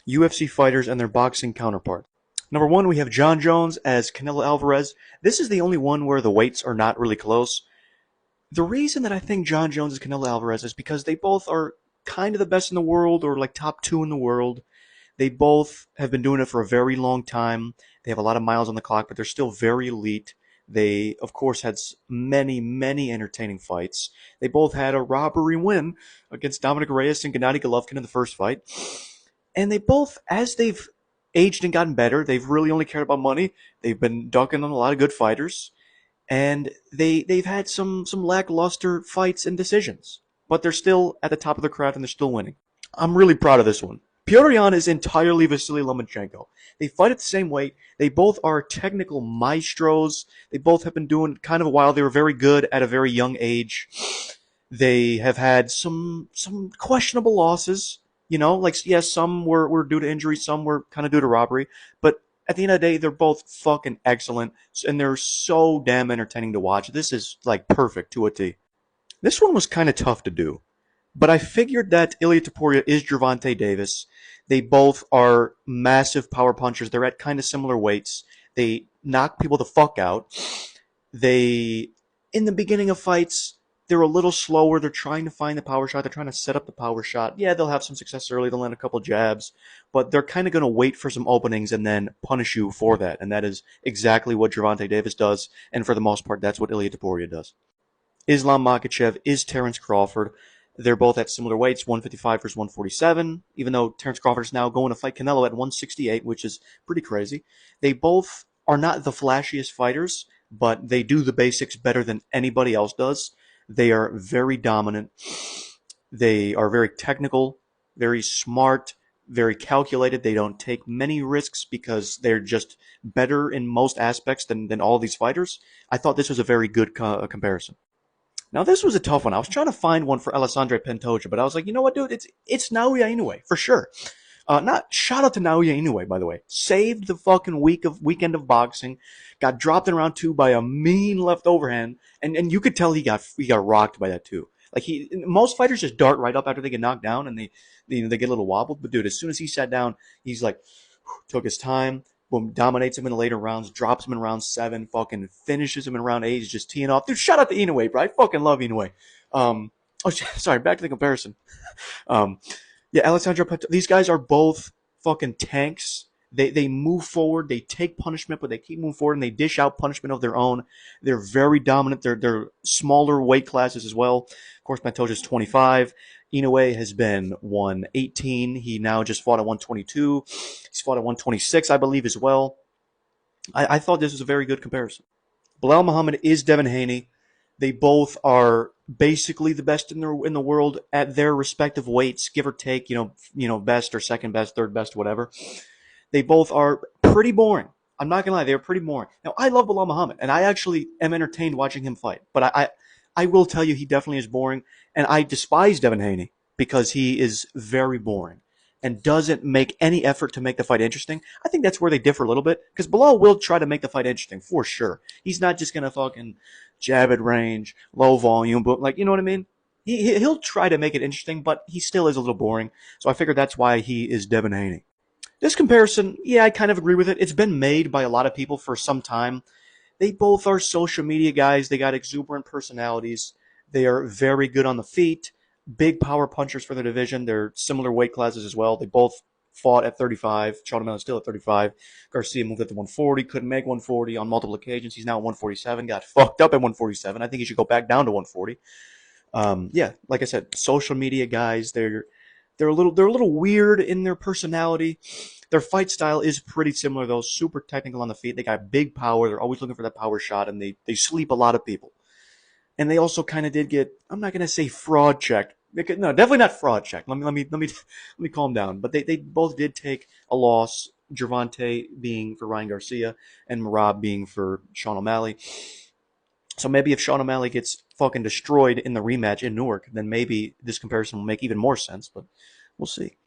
UFC fighters and their boxing counterpart. Number one, we have Jon Jones as Canelo Alvarez. This is the only one where the weights are not really close. The reason that I think Jon Jones is Canelo Alvarez is because they both are kind of the best in the world, or like top two in the world. They both have been doing it for a very long time. They have a lot of miles on the clock, but they're still very elite. They, of course, had many, many entertaining fights. They both had a robbery win against Dominic Reyes and Gennady Golovkin in the first fight. And they both, as they've aged and gotten better, they've really only cared about money. They've been dunking on a lot of good fighters. And they've had some lackluster fights and decisions. But they're still at the top of the craft and they're still winning. I'm really proud of this one. Piotr Jan is entirely Vasily Lomachenko. They fight at the same weight. They both are technical maestros. They both have been doing kind of a while. They were very good at a very young age. They have had some questionable losses. You know, like, yes, some were due to injury, some were kind of due to robbery. But at the end of the day, they're both fucking excellent, and they're so damn entertaining to watch. This is like perfect to a T. This one was kind of tough to do. But I figured that Ilia Topuria is Gervonta Davis. They both are massive power punchers. They're at kind of similar weights. They knock people the fuck out. They, in the beginning of fights, they're a little slower. They're trying to find the power shot. They're trying to set up the power shot. Yeah, they'll have some success early. They'll land a couple jabs. But they're kind of going to wait for some openings and then punish you for that. And that is exactly what Gervonta Davis does. And for the most part, that's what Ilia Topuria does. Islam Makhachev is Terence Crawford. They're both at similar weights, 155 versus 147, even though Terence Crawford is now going to fight Canelo at 168, which is pretty crazy. They both are not the flashiest fighters, but they do the basics better than anybody else does. They are very dominant. They are very technical, very smart, very calculated. They don't take many risks because they're just better in most aspects than all these fighters. I thought this was a very good comparison. Now, this was a tough one. I was trying to find one for Alessandro Pantoja, but I was like, you know what, dude? It's Naoya Inoue, for sure. Not shout out to Naoya Inoue, by the way. Saved the fucking weekend of boxing. Got dropped in round two by a mean left overhand, and you could tell he got rocked by that too. Like, most fighters just dart right up after they get knocked down, and they get a little wobbled. But dude, as soon as he sat down, he's like, took his time. Boom, dominates him in the later rounds, drops him in round 7, fucking finishes him in round 8. He's just teeing off. Dude, shout out to Inoue, bro. I fucking love Inoue. Sorry, back to the comparison. Yeah, Alessandro Pantoja, these guys are both fucking tanks. They move forward, they take punishment, but they keep moving forward and they dish out punishment of their own. They're very dominant. They're smaller weight classes as well. Of course, Pantoja's 25. Inoue has been 118. He now just fought at 122. He's fought at 126, I believe, as well. I thought this was a very good comparison. Bilal Muhammad is Devin Haney. They both are basically the best in the world at their respective weights, give or take. Best or second best, third best, whatever. They both are pretty boring. I'm not gonna lie, they're pretty boring. Now, I love Bilal Muhammad, and I actually am entertained watching him fight. But I will tell you, he definitely is boring, and I despise Devin Haney because he is very boring and doesn't make any effort to make the fight interesting. I think that's where they differ a little bit, because Bilal will try to make the fight interesting for sure. He's not just gonna fucking jab at range, low volume, but like, you know what I mean? He'll try to make it interesting, but he still is a little boring. So I figured that's why he is Devin Haney. This comparison, yeah, I kind of agree with it. It's been made by a lot of people for some time. They both are social media guys. They got exuberant personalities. They are very good on the feet. Big power punchers for their division. They're similar weight classes as well. They both fought at 35. Sean O'Malley's still at 35. Garcia moved up to 140. Couldn't make 140 on multiple occasions. He's now at 147. Got fucked up at 147. I think he should go back down to 140. Yeah, like I said, social media guys. They're a little weird in their personality. Their fight style is pretty similar though. Super technical on the feet. They got big power. They're always looking for that power shot, and they sleep a lot of people. And they also kind of did get, I'm not gonna say fraud checked. No, definitely not fraud checked. Let me calm down. But they both did take a loss. Gervonta being for Ryan Garcia and Merab being for Sean O'Malley. So maybe if Sean O'Malley gets fucking destroyed in the rematch in Newark, then maybe this comparison will make even more sense. But we'll see.